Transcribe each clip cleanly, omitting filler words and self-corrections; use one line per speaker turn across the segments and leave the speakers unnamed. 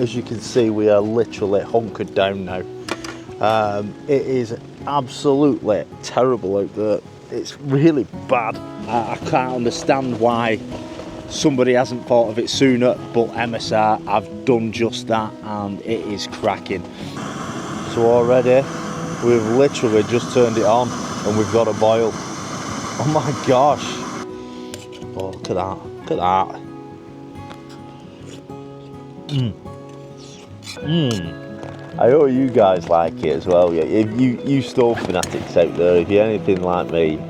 as you can see, we are literally hunkered down now. It is absolutely terrible out there. It's really bad. I can't understand why somebody hasn't thought of it sooner, but MSR have done just that, and it is cracking. So already we've literally just turned it on and we've got a boil. Oh my gosh. Oh, look at that. Look at that. I hope you guys like it as well. Yeah, if you stove fanatics out there, if you're anything like me.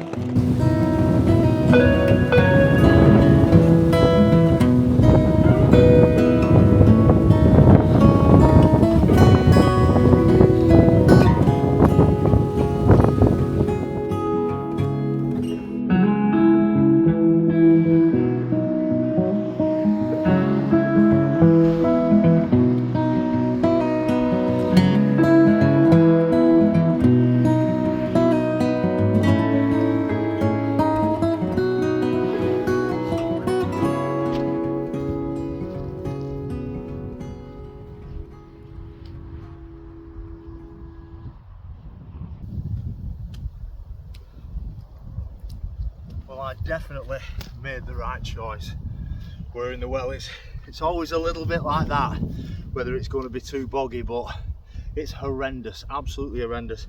Well, I definitely made the right choice. We're in the wellies. It's always a little bit like that, whether it's going to be too boggy, but it's horrendous, absolutely horrendous.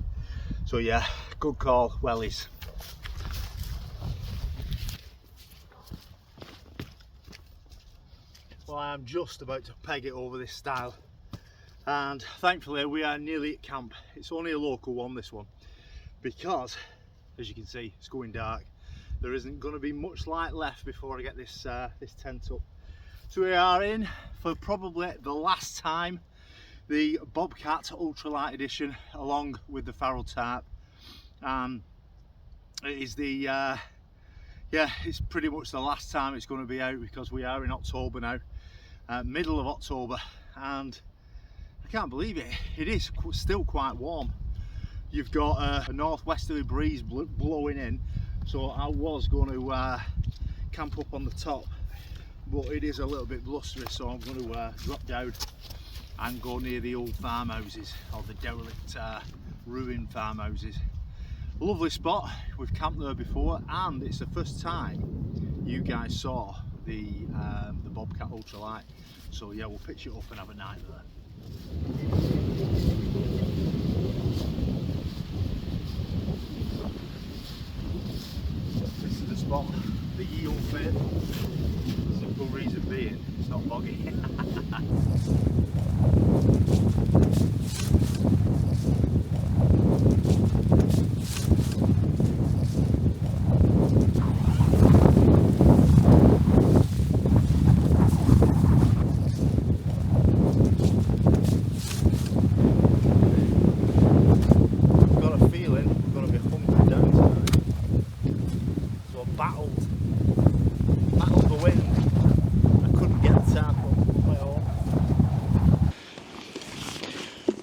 So yeah, good call, wellies. Well, I am just about to peg it over this stile, and thankfully we are nearly at camp. It's only a local one, this one, because as you can see, it's going dark. There isn't going to be much light left before I get this this tent up. So we are in for probably the last time the Bobcat ultralight edition, along with the Farrell tarp. It is the yeah, it's pretty much the last time it's going to be out, because we are in October now, middle of October, and I can't believe it. It is still quite warm. You've got a northwesterly breeze blowing in. So I was going to camp up on the top, but it is a little bit blustery, so I'm going to drop down and go near the old farmhouses, or the derelict ruined farmhouses. Lovely spot. We've camped there before, and it's the first time you guys saw the Bobcat ultralight. So yeah, we'll pitch it up and have a night there. This is the spot, the Ye Old Faithful. Simple reason being, it's not boggy.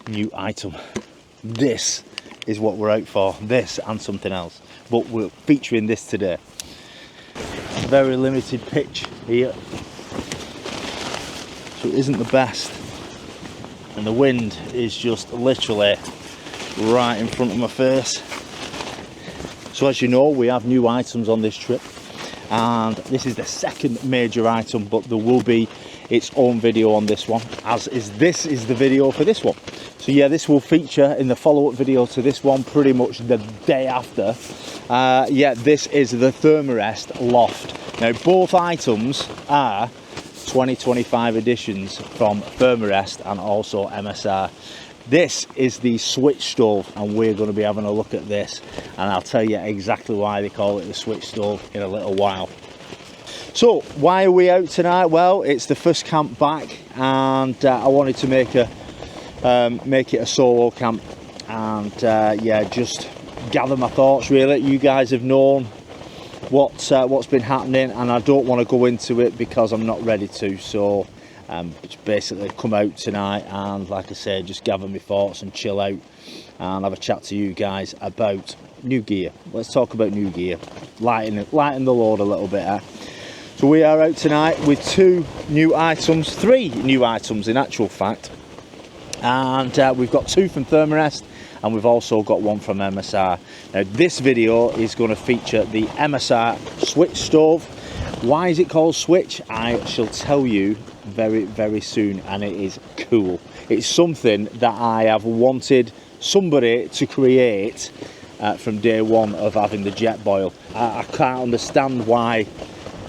New item. This is what we're out for, this and something else, but we're featuring this today. Very limited pitch here, so it isn't the best, and the wind is just literally right in front of my face. So as you know, we have new items on this trip, and this is the second major item, but there will be its own video on this one, as is this is the video for this one. So yeah, this will feature in the follow-up video to this one pretty much the day after. Yeah, this is the Thermarest loft. Now both items are 2025 editions from Thermarest and also MSR. This is the Switch stove, and we're going to be having a look at this, and I'll tell you exactly why they call it the Switch stove in a little while. So why are we out tonight? Well, it's the first camp back, and I wanted to make it a solo camp, and yeah, just gather my thoughts really. You guys have known what's been happening, and I don't want to go into it because I'm not ready to. So just basically come out tonight and, like I said, just gather my thoughts and chill out and have a chat to you guys about new gear. Let's talk about new gear, lighten the load a little bit. So So we are out tonight with 2 new items, 3 new items in actual fact. And we've got 2 from Thermarest, and we've also got 1 from MSR. Now this video is going to feature the MSR Switch stove. Why is it called Switch? I shall tell you very, very soon, and it is cool. It's something that I have wanted somebody to create from day one of having the jet boil. I can't understand why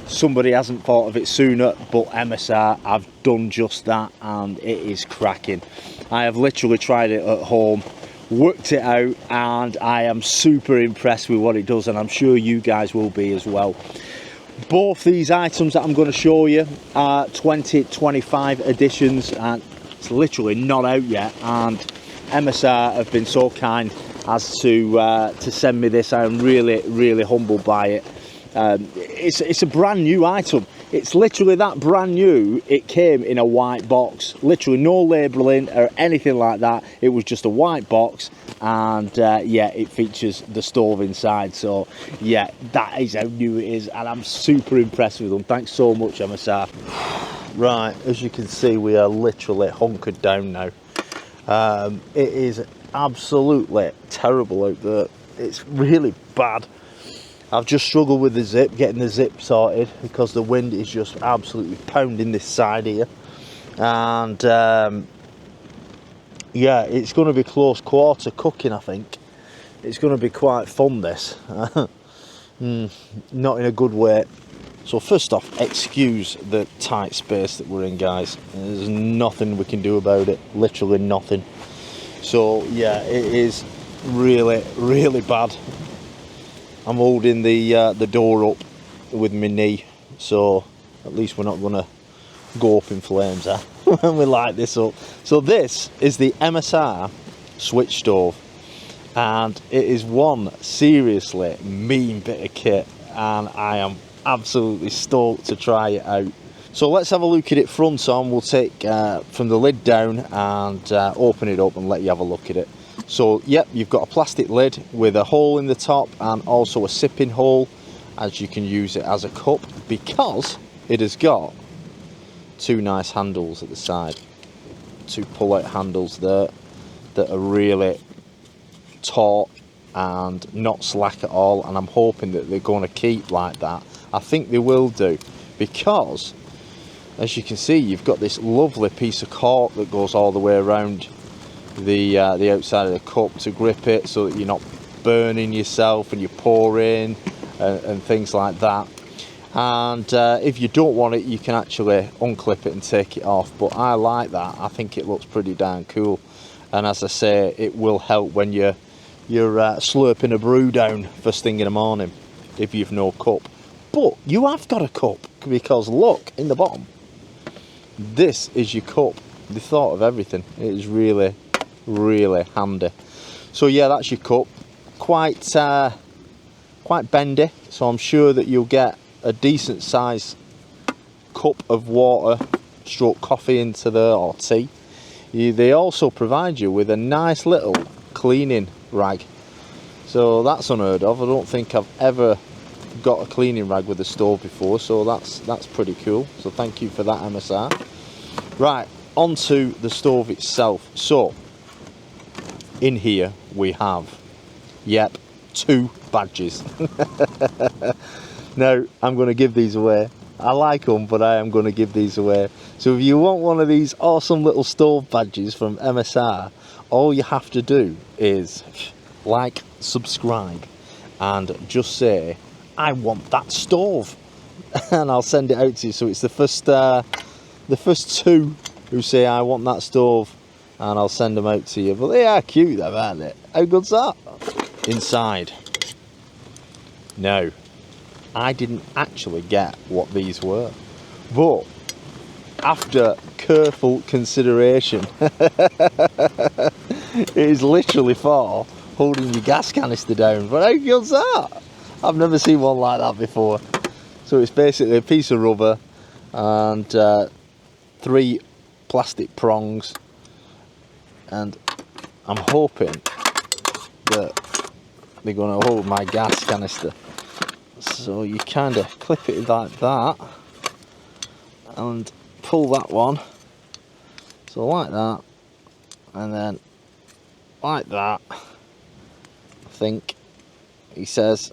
somebody hasn't thought of it sooner, but MSR have done just that, and it is cracking. I have literally tried it at home, worked it out, and I am super impressed with what it does, and I'm sure you guys will be as well. Both these items that I'm going to show you are 2025 editions, and it's literally not out yet, and MSR have been so kind as to send me this. I am really, really humbled by it. It's a brand new item. It's literally that brand new. It came in a white box, literally no labelling or anything like that. It was just a white box, and yeah, it features the stove inside. So yeah, that is how new it is, and I'm super impressed with them. Thanks so much, MSR. Right, as you can see, we are literally hunkered down now. It is absolutely terrible out there. It's really bad. I've just struggled with the zip, getting the zip sorted, because the wind is just absolutely pounding this side here. And yeah, it's going to be close quarter cooking, I think. It's going to be quite fun, this. Not in a good way. So first off, excuse the tight space that we're in, guys. There's nothing we can do about it, literally nothing. So yeah, it is really, really bad. I'm holding the door up with my knee, so at least we're not going to go up in flames when we light this up. So this is the MSR Switch stove, and it is one seriously mean bit of kit, and I am absolutely stoked to try it out. So let's have a look at it front on. We'll take from the lid down and open it up and let you have a look at it. So yep, you've got a plastic lid with a hole in the top and also a sipping hole, as you can use it as a cup, because it has got 2 nice handles at the side, 2 pull-out handles there that are really taut and not slack at all, and I'm hoping that they're going to keep like that. I think they will do, because as you can see, you've got this lovely piece of cork that goes all the way around the outside of the cup to grip it, so that you're not burning yourself and you're pouring and things like that. And if you don't want it, you can actually unclip it and take it off, but I like that. I think it looks pretty darn cool, and as I say, it will help when you're slurping a brew down first thing in the morning if you've no cup. But you have got a cup, because look in the bottom, this is your cup. They thought of everything. It is really, really handy. So yeah, that's your cup. Quite bendy, so I'm sure that you'll get a decent size cup of water stroke coffee into there, or tea. They also provide you with a nice little cleaning rag, so that's unheard of. I don't think I've ever got a cleaning rag with a stove before, so that's pretty cool. So thank you for that, MSR. Right, onto the stove itself. So in here we have, yep, 2 badges. Now I'm going to give these away. I like them, but I am going to give these away. So if you want one of these awesome little stove badges from MSR, all you have to do is like, subscribe, and just say, I want that stove, and I'll send it out to you. So it's the first 2 who say I want that stove, and I'll send them out to you. But they are cute, though, aren't they? How good's that? Inside. Now, I didn't actually get what these were, but after careful consideration, it is literally for holding your gas canister down. But how good's that? I've never seen one like that before. So it's basically a piece of rubber and 3 plastic prongs, and I'm hoping that they're going to hold my gas canister. So you kind of clip it like that, and pull that one. So like that, and then like that, I think he says,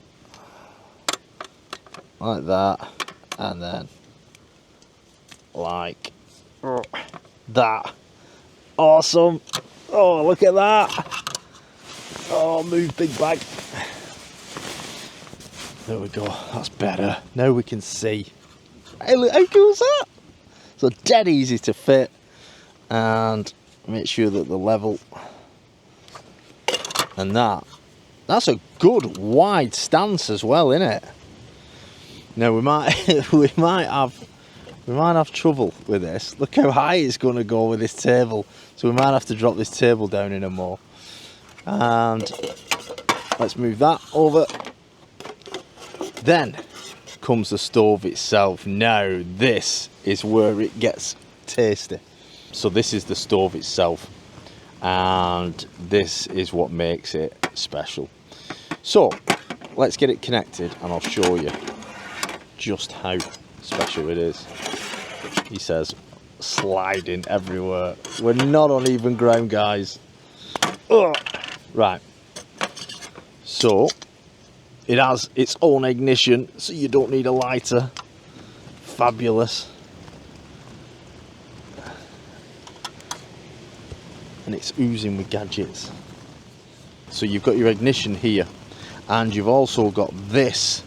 like that, and then like that. Awesome. Oh, look at that. Oh, move, big bag. There we go, that's better. Now we can see. Hey, look, how cool is that? So dead easy to fit, and make sure that the level, and that's a good wide stance as well, isn't it? Now we might have trouble with this. Look how high it's going to go with this table, so we might have to drop this table down in a more. And let's move that over. Then comes the stove itself. Now this is where it gets tasty. So this is the stove itself, and this is what makes it special. So let's get it connected and I'll show you just how special it is. He says sliding everywhere. We're not on even ground, guys. Ugh. Right, so it has its own ignition, so you don't need a lighter. Fabulous. And it's oozing with gadgets. So you've got your ignition here, and you've also got this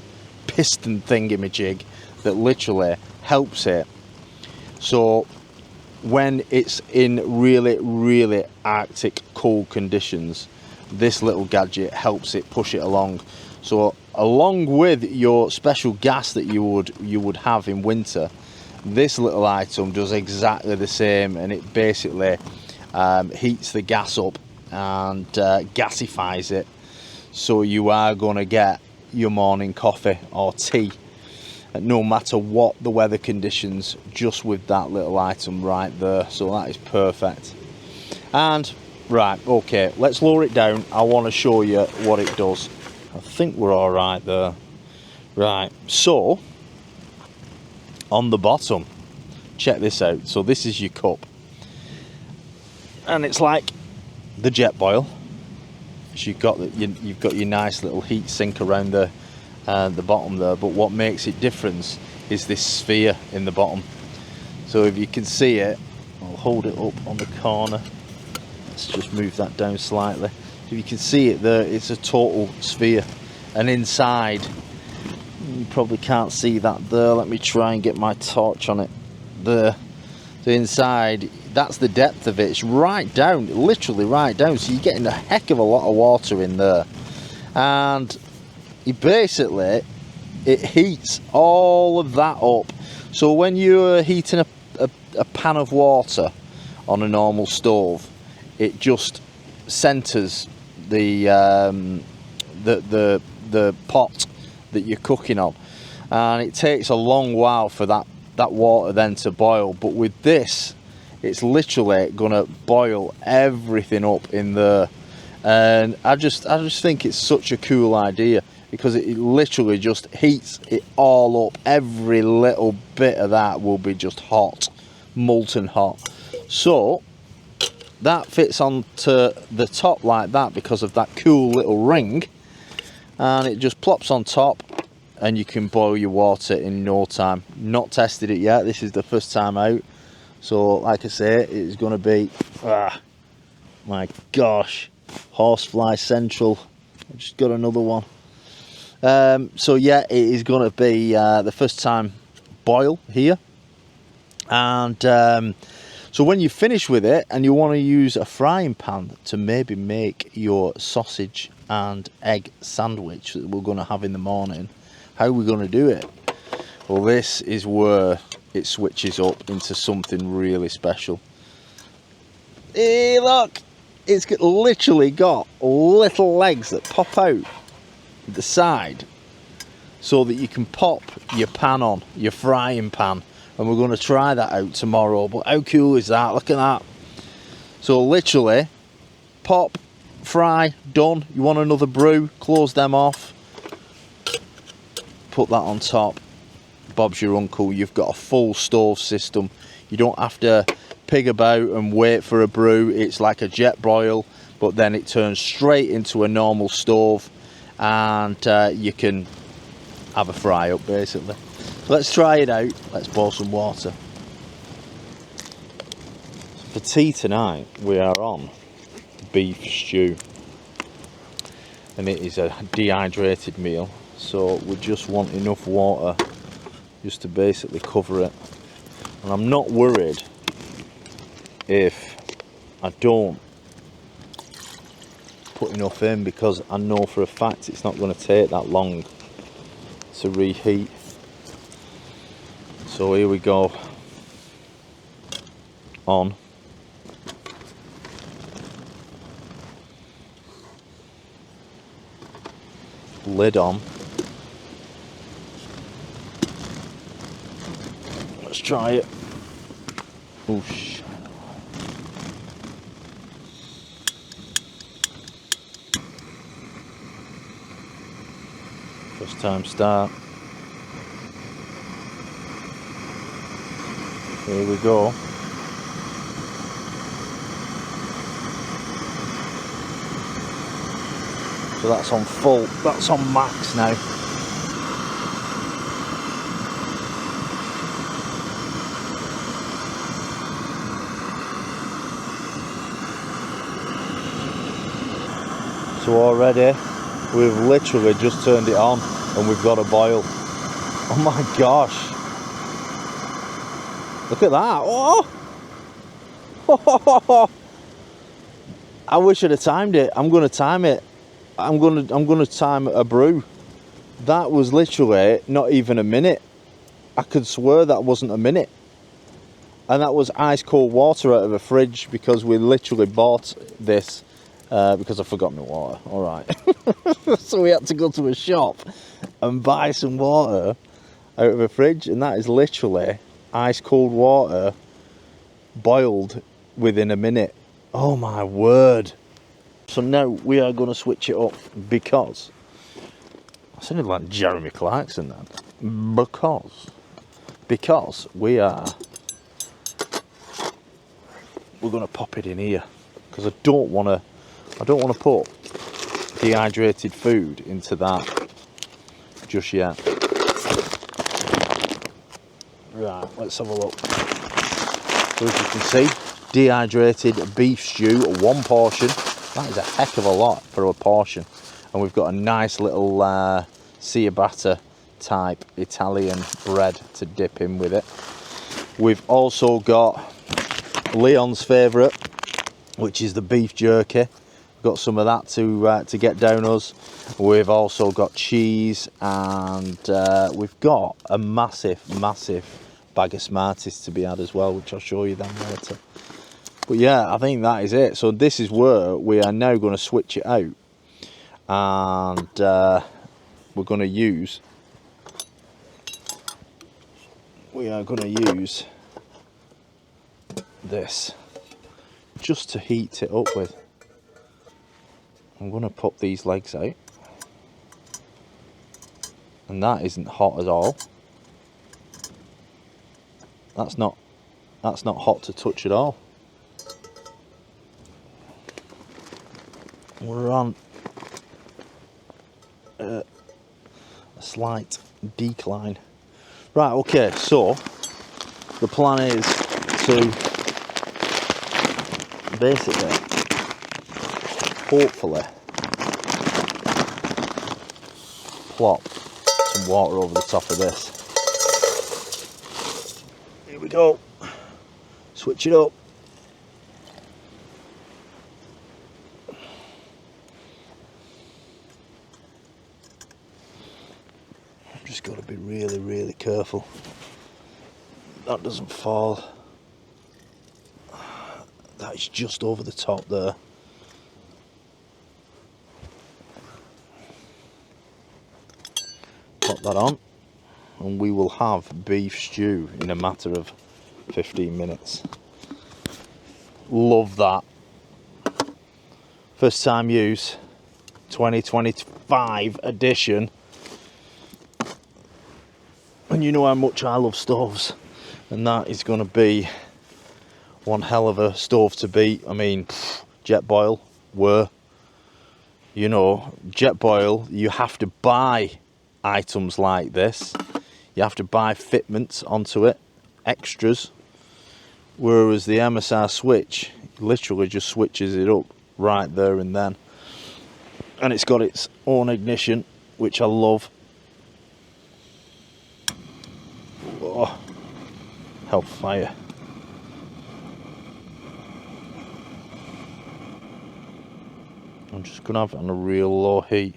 piston thingamajig that literally helps it. So when it's in really, really Arctic cold conditions, this little gadget helps it push it along. So along with your special gas that you would have in winter, this little item does exactly the same, and it basically heats the gas up and gasifies it, so you are going to get your morning coffee or tea, no matter what the weather conditions, just with that little item right there. So that is perfect. And right, okay, let's lower it down. I want to show you what it does. I think we're all right there. Right, so on the bottom, check this out. So this is your cup, and it's like the jet boil. So you've got your nice little heat sink around the bottom there. But what makes it different is this sphere in the bottom. So if you can see it, I'll hold it up on the corner. Let's just move that down slightly. If you can see it there, it's a total sphere, and inside, you probably can't see that there. Let me try and get my torch on it there. So inside, that's the depth of it. It's right down, literally right down. So you're getting a heck of a lot of water in there, and you basically, it heats all of that up. So when you're heating a pan of water on a normal stove, it just centers the pot that you're cooking on, and it takes a long while for that water then to boil. But with this, it's literally gonna boil everything up in there, and I just think it's such a cool idea, because it literally just heats it all up. Every little bit of that will be just hot, molten hot. So that fits onto the top like that because of that cool little ring, and it just plops on top, and you can boil your water in no time. Not tested it yet, this is the first time out. So like I say, it's going to be, my gosh, horsefly central. I just got another one. So yeah, it is going to be the first time boil here. And so when you finish with it and you want to use a frying pan to maybe make your sausage and egg sandwich that we're going to have in the morning, how are we going to do it? Well, this is where it switches up into something really special. Hey, look, it's literally got little legs that pop out the side, so that you can pop your pan on, your frying pan. And we're going to try that out tomorrow. But how cool is that? Look at that. So literally, pop, fry, done. You want another brew, close them off, put that on top, Bob's your uncle. You've got a full stove system. You don't have to pig about and wait for a brew. It's like a jet broil, but then it turns straight into a normal stove, and you can have a fry up basically. So let's try it out. Let's pour some water. So for tea tonight we are on beef stew, and it is a dehydrated meal, so we just want enough water just to basically cover it. And I'm not worried if I don't put enough in, because I know for a fact it's not going to take that long to reheat. So here we go. On. Lid on. Let's try it. Oh shit. First time start. Here we go. So that's on full, that's on max now. So already we've literally just turned it on and we've got a boil. Oh my gosh. Look at that. Oh! I wish I'd have timed it. I'm gonna time it. I'm gonna time a brew. That was literally not even a minute. I could swear that wasn't a minute. And that was ice cold water out of a fridge, because we literally bought this because I forgot my water. Alright. So we had to go to a shop and buy some water out of a fridge, and that is literally ice cold water boiled within a minute. Oh my word. So now we are going to switch it up, because I sounded like Jeremy Clarkson then. Because we're going to pop it in here, because I don't want to put dehydrated food into that just yet. Right, let's have a look. So as you can see, dehydrated beef stew, one portion. That is a heck of a lot for a portion. And we've got a nice little ciabatta type Italian bread to dip in with it. We've also got Leon's favourite, which is the beef jerky. Got some of that to get down us. We've also got cheese, and we've got a massive bag of Smarties to be had as well, which I'll show you then later. But yeah, I think that is it. So this is where we are now going to switch it out, and we're going to use this just to heat it up with. I'm going to pop these legs out, and that isn't hot at all. That's not hot to touch at all. We're on a slight decline. Right, okay, so the plan is to basically, hopefully, plop some water over the top of this. Here we go. Switch it up. I've just got to be really careful that doesn't fall. That is just over the top there. Pop that on, and we will have beef stew in a matter of 15 minutes. Love that. First time use, 2025 edition. And you know how much I love stoves, and that is going to be one hell of a stove to beat. I mean, jet boil, you know, jet boil, you have to buy items like this. You have to buy fitments onto it, extras. Whereas the MSR Switch literally just switches it up right there and then. And it's got its own ignition, which I love. Oh, hellfire. I'm just going to have it on a real low heat.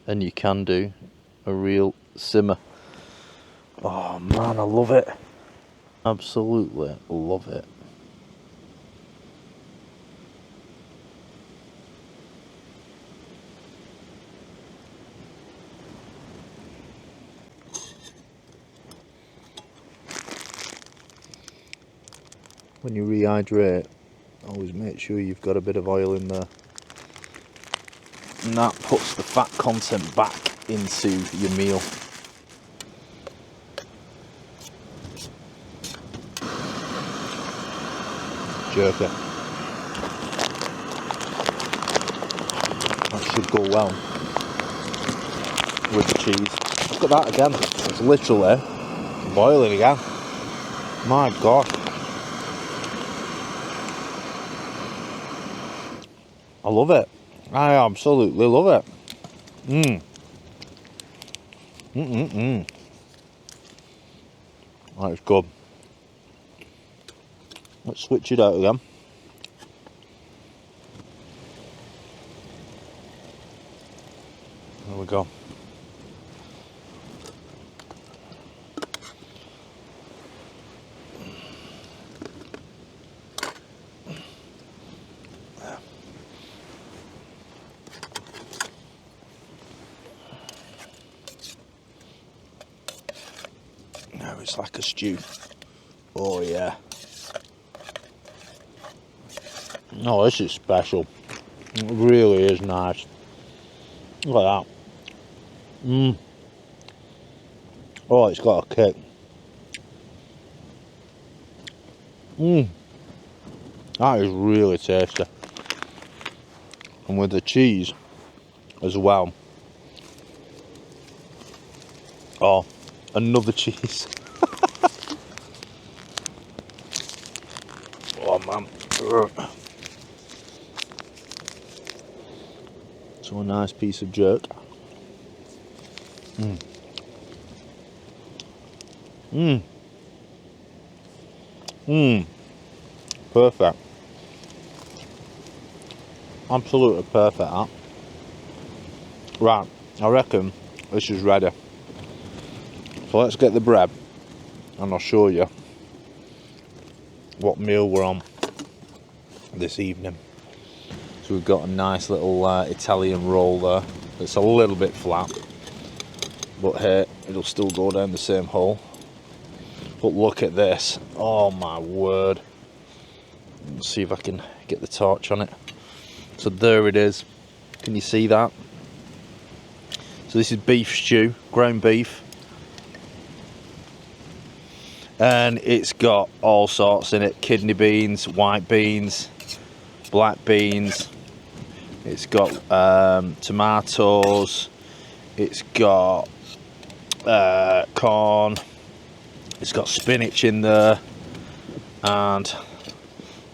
And you can do a real simmer. Oh man, I love it. Absolutely love it. When you rehydrate, always make sure you've got a bit of oil in there. And that puts the fat content back into your meal. Jerk it. That should go well with the cheese. Look at that again. It's literally boiling again. My God. I love it. I absolutely love it. That's good. Let's switch it out again. There we go. Now it's like a stew. Oh yeah. Oh, this is special. It really is nice. Look at that. Oh, it's got a kick. That is really tasty. And with the cheese as well. Oh, another cheese. Oh man. So a nice piece of jerk. Perfect. Absolutely perfect, that. Right, I reckon this is ready. So let's get the bread and I'll show you what meal we're on this evening. So we've got a nice little Italian roll there. It's a little bit flat, but hey, it'll still go down the same hole. But look at this. Oh my word. Let's see if I can get the torch on it. So there it is. Can you see that? So this is beef stew, ground beef. And it's got all sorts in it. Kidney beans, white beans, black beans. It's got tomatoes. It's got corn. It's got spinach in there. And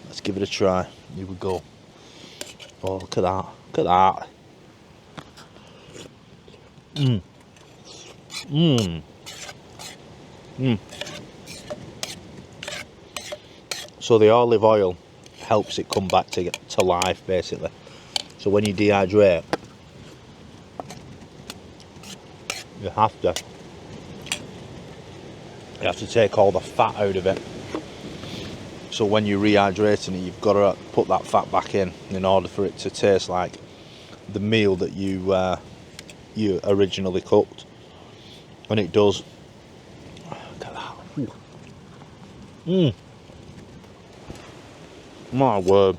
let's give it a try. Here we go. Oh, look at that. Look at that. So the olive oil helps it come back to life, basically. So when you dehydrate, you have to take all the fat out of it. So when you're rehydrating it, you've got to put that fat back in order for it to taste like the meal that you originally cooked. And it does. Look at that. My word.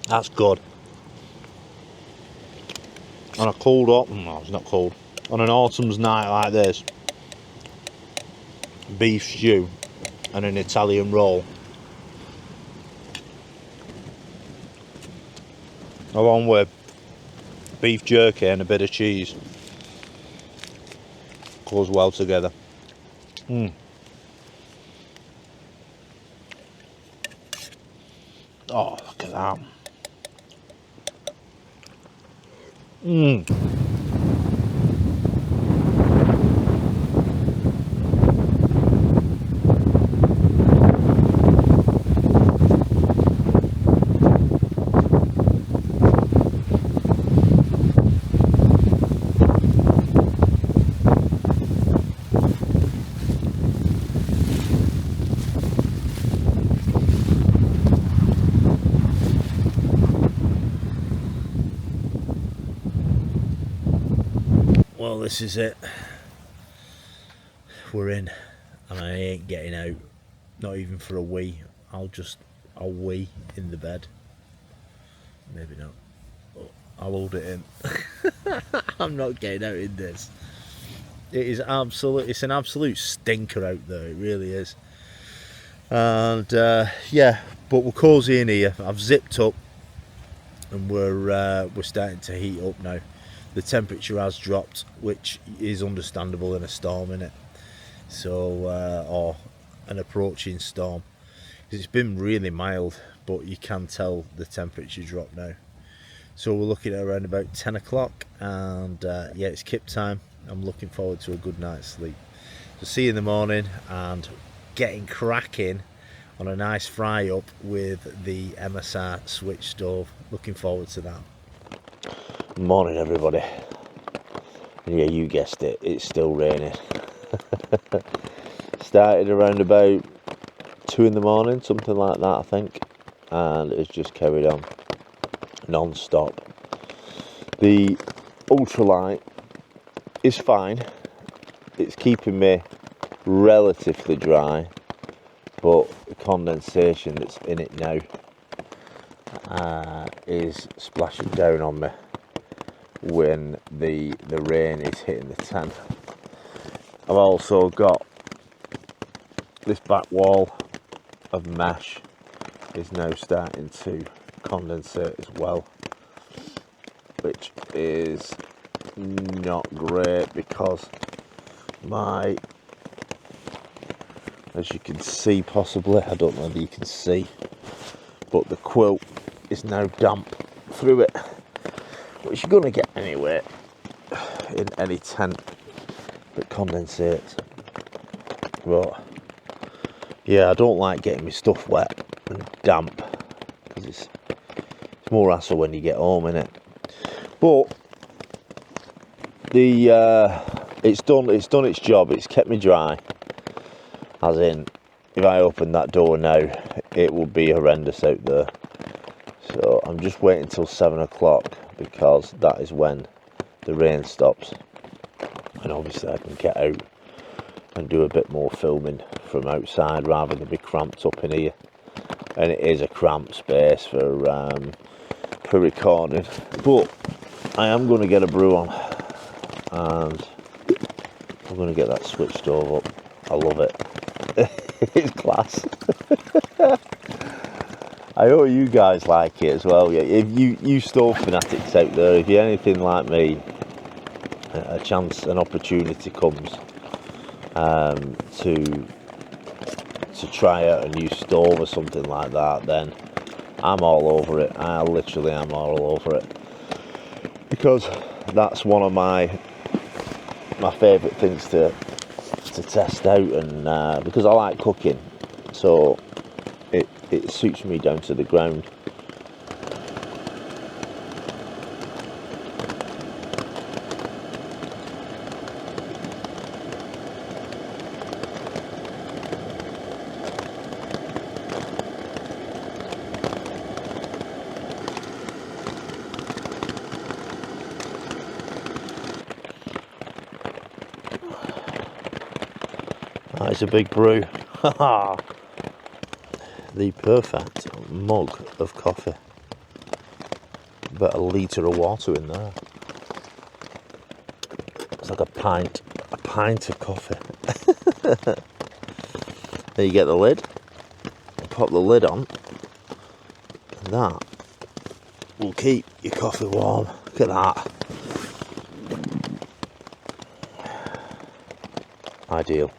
That's good. on a cold autumn, no, it's not cold, on an autumn's night like this, beef stew and an Italian roll, along with beef jerky and a bit of cheese, goes well together. Oh, look at that. Well, this is it. We're in, and I ain't getting out, not even for a wee. I'll wee in the bed. Maybe not. But I'll hold it in. I'm not getting out in this. It's an absolute stinker out there. It really is. And yeah, but we're cosy in here. I've zipped up, and we're starting to heat up now. The temperature has dropped, which is understandable in a storm, innit? So, or an approaching storm. It's been really mild, but you can tell the temperature dropped now. So we're looking at around about 10 o'clock, and yeah, it's kip time. I'm looking forward to a good night's sleep. So see you in the morning, and getting cracking on a nice fry up with the MSR Switch stove. Looking forward to that. Morning, everybody. Yeah, you guessed it, it's still raining. Started around about 2 in the morning, something like that, I think, and it's just carried on non-stop. The ultralight is fine. It's keeping me relatively dry, but the condensation that's in it now is splashing down on me when the rain is hitting the tent. I've also got this back wall of mesh is now starting to condensate as well, which is not great because my, as you can see possibly, I don't know whether you can see, but the quilt is now damp through it, which you're going to get anyway in any tent that condensates. But yeah, I don't like getting my stuff wet and damp because it's more hassle when you get home, innit? But the it's done its job. It's kept me dry, as in if I open that door now it will be horrendous out there. So I'm just waiting till 7 o'clock because that is when the rain stops, and obviously I can get out and do a bit more filming from outside rather than be cramped up in here. And it is a cramped space for recording, but I am going to get a brew on, and I'm going to get that switch stove up. I love it. It's class. I hope you guys like it as well. Yeah, if you stove fanatics out there, if you're anything like me, an opportunity comes to try out a new stove or something like that, then I'm all over it. I literally am all over it, because that's one of my favourite things to test out, and because I like cooking, so it suits me down to the ground. That is a big brew. The perfect mug of coffee. About a litre of water in there. It's like a pint of coffee. Then you get the lid, pop the lid on, and that will keep your coffee warm. Look at that. Ideal.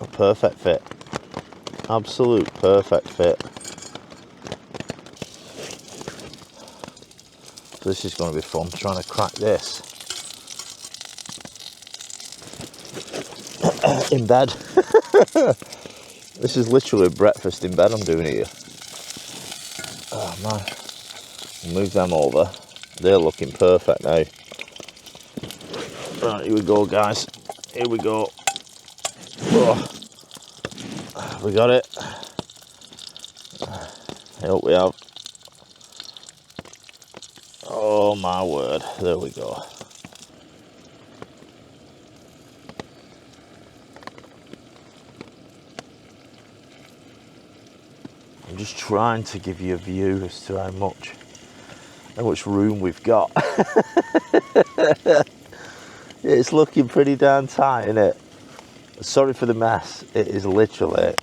A perfect fit. Absolute perfect fit. So this is going to be fun, trying to crack this in bed. This is literally breakfast in bed I'm doing here. Oh man. Move them over. They're looking perfect now. Right, here we go guys. Here we go. Oh. We got it. I hope we have. Oh my word. There we go. I'm just trying to give you a view as to how much room we've got. It's looking pretty damn tight, isn't it? Sorry for the mess. It is literally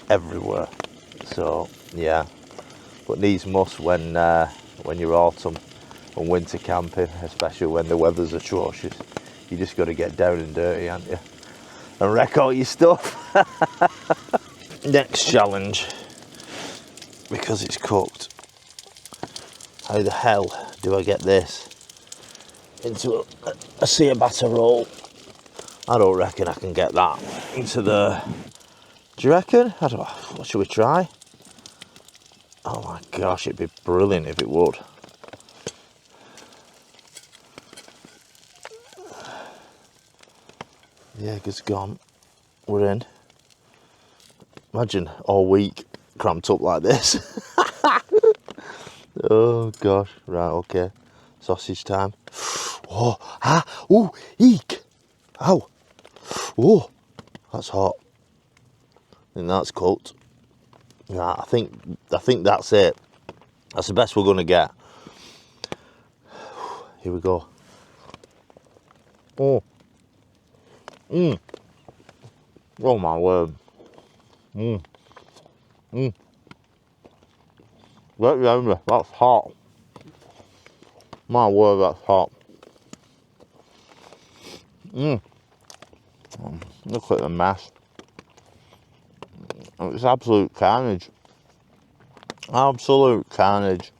everywhere. So yeah, but needs must when you're autumn and winter camping, especially when the weather's atrocious. You just got to get down and dirty, haven't you? And wreck all your stuff. Next challenge, because it's cooked. How the hell do I get this into a sea batter roll? I don't reckon I can get that into the... Do you reckon? I don't know. What should we try? Oh my gosh, it'd be brilliant if it would. The egg is gone. We're in. Imagine all week cramped up like this. Oh gosh. Right, okay. Sausage time. Oh, ah, ooh, eek. Ow. Oh, that's hot. And that's cooked. Nah, I think that's it. That's the best we're gonna get. Here we go. Oh. Oh my word. Right round there. That's hot. My word, that's hot. Look at the mess. It's absolute carnage. Absolute carnage.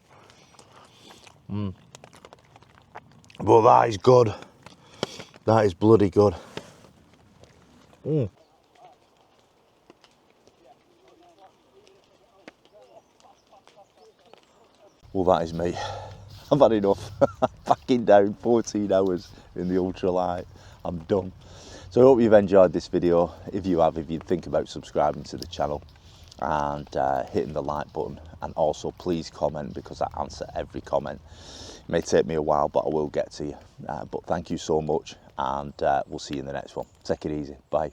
But that is good. That is bloody good. Well, that is me. I've had enough. Backing down 14 hours in the ultralight. I'm done. So I hope you've enjoyed this video. If you have, if you think about subscribing to the channel and hitting the like button, and also please comment, because I answer every comment. It may take me a while, but I will get to you. But thank you so much, and we'll see you in the next one. Take it easy. Bye.